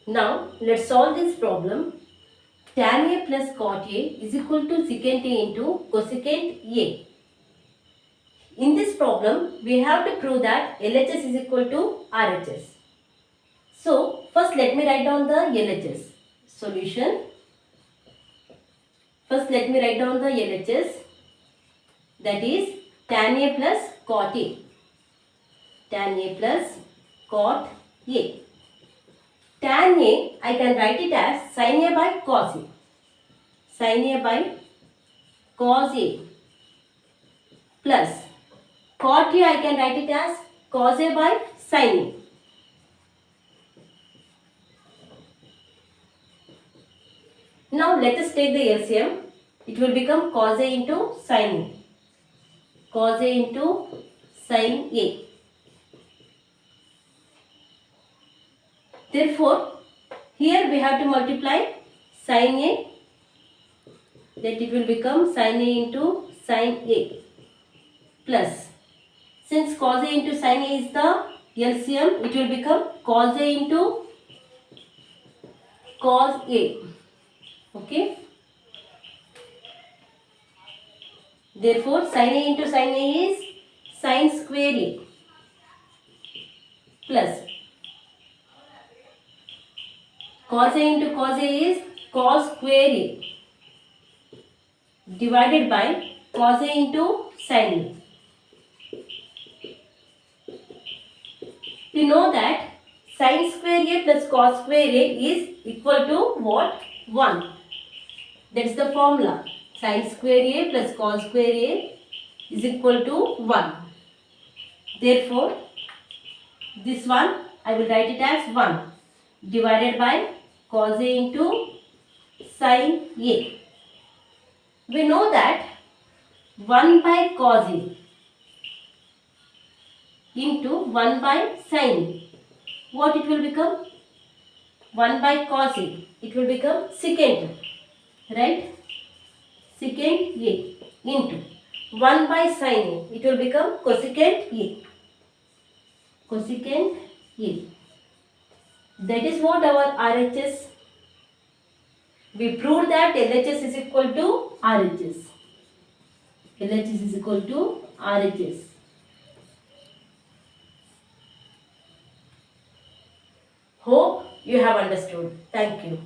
Now let's solve this problem. Tan A plus cot A is equal to secant A into cosecant A. In this problem, we have to prove that LHS is equal to RHS. So first let me write down the LHS. Solution. First let me write down the LHS. That is tan A plus cot A. Tan A plus cot A. Tan A, I can write it as sin A by cos A. Sin A by cos A plus cot A, I can write it as cos A by sin A. Now let us take the LCM. It will become cos A into sin A. Cos A into sin A. Therefore, here we have to multiply sin A, that it will become sin A into sin A plus, since cos A into sin A is the LCM, it will become cos A into cos A. Okay. Therefore, sin A into sin A is sin square A plus cos A into cos A is cos square A divided by cos A into sin A. We know that sin square A plus cos square A is equal to what? 1. That is the formula. Sin square A plus cos square A is equal to 1. Therefore, this one I will write it as 1 divided by cos A into sin A. We know that 1 by cos A into 1 by sin A. What it will become? 1 by cos A. It will become secant, right? Secant A into 1 by sin A. It will become cosecant A. Cosecant A. That is what our RHS. We proved that LHS is equal to RHS. LHS is equal to RHS. Hope you have understood. Thank you.